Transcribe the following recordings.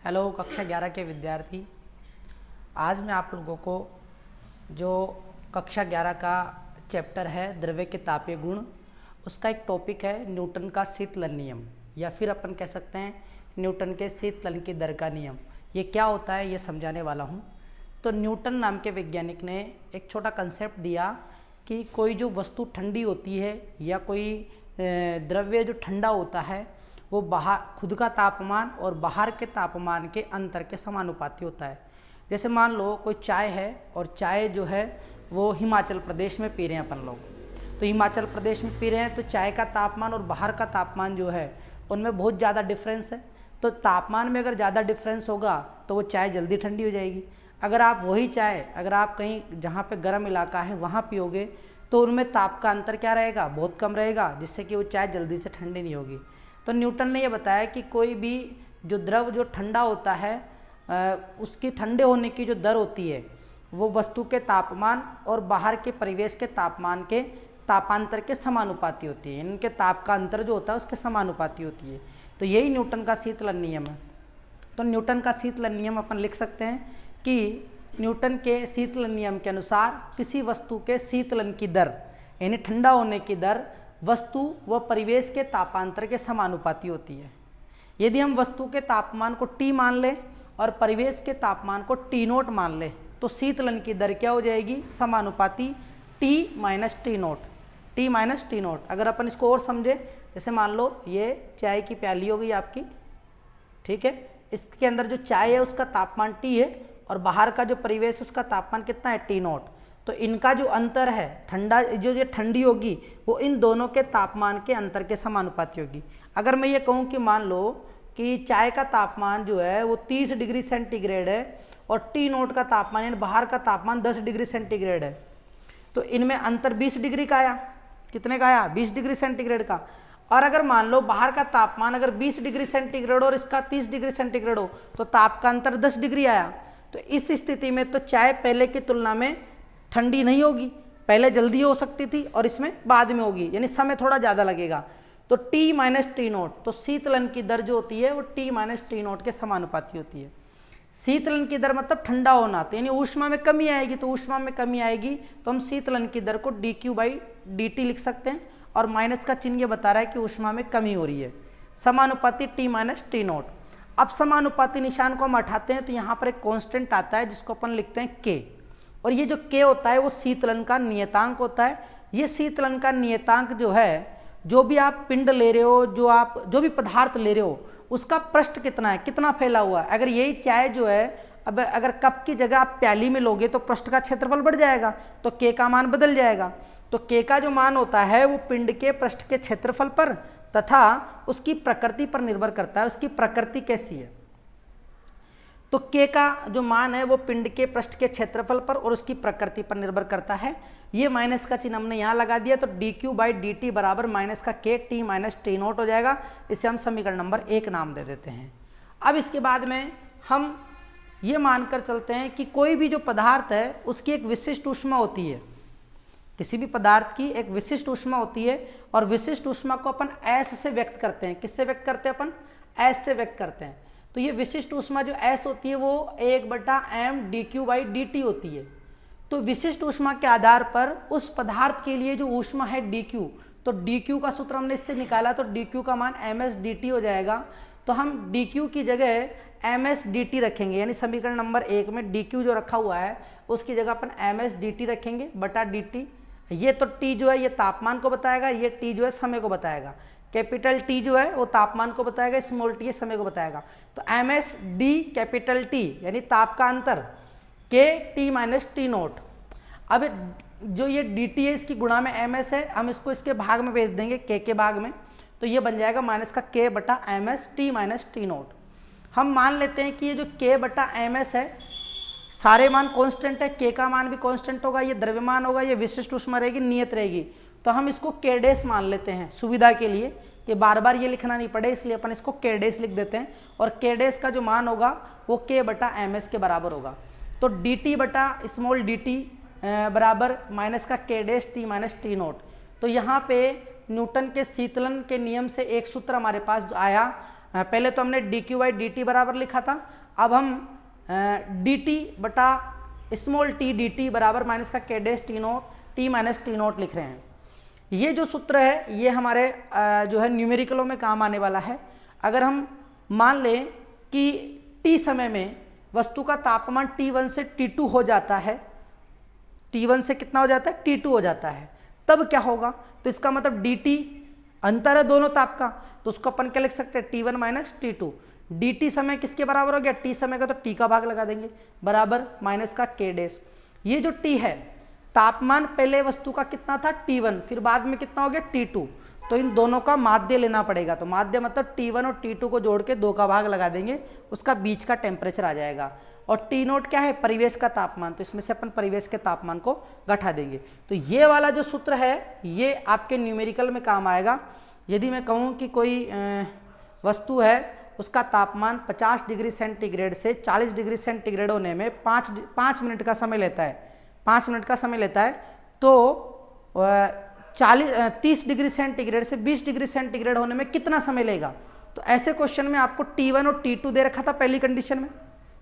Hello कक्षा 11 के विद्यार्थी। आज मैं आप लोगों को जो कक्षा 11 का चैप्टर है द्रव्य के तापीय गुण, उसका एक टॉपिक है न्यूटन का शीतलन नियम, या फिर अपन कह सकते हैं न्यूटन के शीतलन की दर का नियम। ये क्या होता है ये समझाने वाला हूँ। तो न्यूटन नाम के वैज्ञानिक ने एक छोटा कंसेप्ट दिया कि कोई जो वस्तु ठंडी होती है या कोई द्रव्य जो ठंडा होता है वो बाहर खुद का तापमान और बाहर के तापमान के अंतर के समानुपाती होता है। जैसे मान लो कोई चाय है और चाय जो है वो हिमाचल प्रदेश में पी रहे हैं अपन लोग, तो हिमाचल प्रदेश में पी रहे हैं तो चाय का तापमान और बाहर का तापमान जो है उनमें बहुत ज़्यादा डिफरेंस है। तो तापमान में अगर ज़्यादा डिफरेंस होगा तो वो चाय जल्दी ठंडी हो जाएगी। अगर आप वही चाय अगर आप कहीं जहाँ पे गर्म इलाका है वहाँ पियोगे तो उनमें ताप का अंतर क्या रहेगा, बहुत कम रहेगा, जिससे कि वो चाय जल्दी से ठंडी नहीं होगी। तो न्यूटन ने यह बताया कि कोई भी जो द्रव जो ठंडा होता है उसकी ठंडे होने की जो दर होती है वो वस्तु के तापमान और बाहर के परिवेश के तापमान के तापांतर के समानुपाती होती है। इनके ताप का अंतर जो होता है उसके समानुपाती होती है। तो यही न्यूटन का शीतलन नियम है। तो न्यूटन का शीतलन नियम अपन लिख सकते हैं कि न्यूटन के शीतलन नियम के अनुसार किसी वस्तु के शीतलन की दर यानी ठंडा होने की दर वस्तु व परिवेश के तापांतर के समानुपाती होती है। यदि हम वस्तु के तापमान को T मान लें और परिवेश के तापमान को T0 मान लें तो शीतलन की दर क्या हो जाएगी, समानुपाती T minus T0। T minus T0 अगर अपन इसको और समझे, जैसे मान लो ये चाय की प्याली हो गई आपकी, ठीक है, इसके अंदर जो चाय है उसका तापमान T है और बाहर का जो परिवेश उसका तापमान कितना है, T0। तो इनका जो अंतर है ठंडा जो ठंडी होगी वो इन दोनों के तापमान के अंतर के समानुपाती होगी। अगर मैं ये कहूँ कि मान लो कि चाय का तापमान जो है वो 30 डिग्री सेंटीग्रेड है और T0 का तापमान यानी बाहर का तापमान 10 डिग्री सेंटीग्रेड है, तो इनमें अंतर 20 डिग्री का आया। कितने का आया, 20 डिग्री सेंटीग्रेड का। और अगर मान लो बाहर का तापमान अगर 20 डिग्री सेंटीग्रेड और इसका 30 डिग्री सेंटीग्रेड हो तो ताप का अंतर 10 डिग्री आया। तो इस स्थिति में तो चाय पहले की तुलना में ठंडी नहीं होगी, पहले जल्दी हो सकती थी और इसमें बाद में होगी, यानी समय थोड़ा ज़्यादा लगेगा। तो T माइनस T0, तो शीतलन की दर जो होती है वो T माइनस T0 के समानुपाती होती है। शीतलन की दर मतलब ठंडा होना, तो यानी ऊष्मा में कमी आएगी, तो ऊष्मा में कमी आएगी तो हम शीतलन की दर को dQ/dt लिख सकते हैं और माइनस का चिन्ह ये बता रहा है कि ऊष्मा में कमी हो रही है। समानुपाती T माइनस T0। अब समानुपाती निशान को हम हटाते हैं तो यहाँ पर एक कॉन्स्टेंट आता है जिसको अपन लिखते हैं K, और ये जो K होता है वो शीतलन का नियतांक होता है। ये शीतलन का नियतांक जो है, जो भी आप पिंड ले रहे हो, जो भी पदार्थ ले रहे हो उसका पृष्ठ कितना है, कितना फैला हुआ है। अगर यही चाय जो है अब अगर कप की जगह आप प्याली में लोगे तो पृष्ठ का क्षेत्रफल बढ़ जाएगा, तो K का मान बदल जाएगा। तो K का जो मान होता है वो पिंड के पृष्ठ के क्षेत्रफल पर तथा उसकी प्रकृति पर निर्भर करता है, उसकी प्रकृति कैसी है। तो K का जो मान है वो पिंड के पृष्ठ के क्षेत्रफल पर और उसकी प्रकृति पर निर्भर करता है। ये माइनस का चिन्ह हमने यहाँ लगा दिया, तो dQ/dt बराबर माइनस का K T माइनस T0 हो जाएगा। इसे हम समीकरण नंबर 1 नाम दे देते हैं। अब इसके बाद में हम ये मानकर चलते हैं कि कोई भी जो पदार्थ है उसकी एक विशिष्ट ऊष्मा होती है, किसी भी पदार्थ की एक विशिष्ट ऊष्मा होती है और विशिष्ट ऊष्मा को अपन S से व्यक्त करते हैं। किससे व्यक्त करते हैं अपन, S से व्यक्त करते हैं। तो ये विशिष्ट ऊष्मा जो S होती है वो 1/m dQ/dt होती है। तो विशिष्ट ऊष्मा के आधार पर उस पदार्थ के लिए जो ऊष्मा है dQ, तो dQ का सूत्र हमने इससे निकाला तो dQ का मान ms dt हो जाएगा। तो हम dQ की जगह ms dt रखेंगे, यानी समीकरण नंबर 1 में dQ जो रखा हुआ है उसकी जगह अपन ms dt रखेंगे बटा dt। ये तो T जो है ये तापमान को बताएगा, ये T जो है समय को बताएगा। कैपिटल T जो है वो तापमान को बताएगा, स्मॉल t समय को बताएगा। तो ms d कैपिटल T यानी ताप का अंतर K T माइनस T0। अब जो ये dt है इसकी गुणा में ms है, हम इसको इसके भाग में भेज देंगे K के भाग में, तो ये बन जाएगा माइनस का K बटा ms T माइनस T0। हम मान लेते हैं कि ये जो K बटा ms है सारे मान कांस्टेंट है, K का मान भी कांस्टेंट होगा, ये द्रव्यमान होगा, ये विशिष्ट ऊष्मा रहेगी, नियत रहेगी। तो हम इसको K डैश मान लेते हैं सुविधा के लिए कि बार बार ये लिखना नहीं पड़े, इसलिए अपन इसको K डैश लिख देते हैं और K डैश का जो मान होगा वो K बटा ms के बराबर होगा। तो dt बटा स्मॉल dt बराबर माइनस का K dash T minus T0। तो यहाँ पे न्यूटन के शीतलन के नियम से एक सूत्र हमारे पास आया पहले तो हमने D Q by D T बराबर लिखा था, अब हम डी टी बटा स्मॉल टी डी टी बराबर माइनस का के dash T note T minus T note लिख रहे हैं। ये जो सूत्र है ये हमारे जो है न्यूमेरिकलों में काम आने वाला है। अगर हम मान लें कि टी समय में वस्तु का तापमान T1 से T2 हो जाता है, T1 से कितना हो जाता है, T2 हो जाता है, तब क्या होगा, तो इसका मतलब dt अंतर है दोनों ताप का, तो उसको अपन क्या लिख सकते हैं, T1 माइनस T2। dt समय किसके बराबर हो गया, t समय का, तो t का भाग लगा देंगे बराबर माइनस का k डैश। ये जो t है, तापमान पहले वस्तु का कितना था T1, फिर बाद में कितना हो गया T2, तो इन दोनों का माध्य लेना पड़ेगा। तो माध्य मतलब T1 और T2 को जोड़ के 2 का भाग लगा देंगे, उसका बीच का टेम्परेचर आ जाएगा। और T नोट क्या है, परिवेश का तापमान, तो इसमें से अपन परिवेश के तापमान को घटा देंगे। तो ये वाला जो सूत्र है ये आपके न्यूमेरिकल में काम आएगा। यदि मैं कहूँ कि कोई वस्तु है उसका तापमान 50 डिग्री सेंटीग्रेड से 40 डिग्री सेंटीग्रेड होने में 5 मिनट का समय लेता है, 5 मिनट का समय लेता है, तो 30 डिग्री सेंटीग्रेड से 20 डिग्री सेंटीग्रेड होने में कितना समय लेगा। तो ऐसे क्वेश्चन में आपको T1 और T2 दे रखा था पहली कंडीशन में,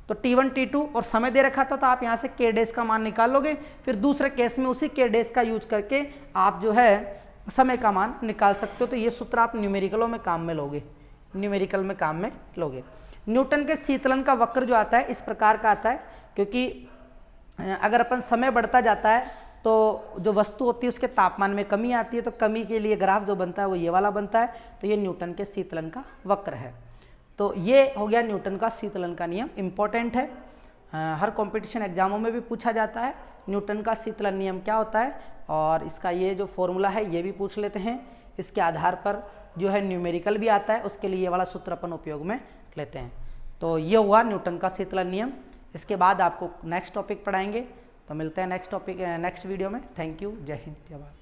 तो T1 T2 और समय दे रखा था, तो आप यहाँ से k डैश का मान निकाल लोगे, फिर दूसरे केस में उसी k डैश का यूज करके आप जो है समय का मान निकाल सकते हो। तो ये सूत्र आप न्यूमेरिकलों में काम में लोगे, न्यूमेरिकल में काम में लोगे। न्यूटन के शीतलन का वक्र जो आता है इस प्रकार का आता है, क्योंकि अगर अपन समय बढ़ता जाता है तो जो वस्तु होती है उसके तापमान में कमी आती है, तो कमी के लिए ग्राफ जो बनता है वो ये वाला बनता है। तो ये न्यूटन के शीतलन का वक्र है। तो ये हो गया न्यूटन का शीतलन का नियम, इम्पोर्टेंट है, हर कंपटीशन एग्जामों में भी पूछा जाता है न्यूटन का शीतलन नियम क्या होता है, और इसका ये जो फॉर्मूला है ये भी पूछ लेते हैं। इसके आधार पर जो है न्यूमेरिकल भी आता है, उसके लिए ये वाला सूत्र अपन उपयोग में लेते हैं। तो ये हुआ न्यूटन का शीतलन नियम। इसके बाद आपको नेक्स्ट टॉपिक पढ़ाएंगे, तो मिलते हैं नेक्स्ट वीडियो में। थैंक यू, जय हिंद, जय भारत।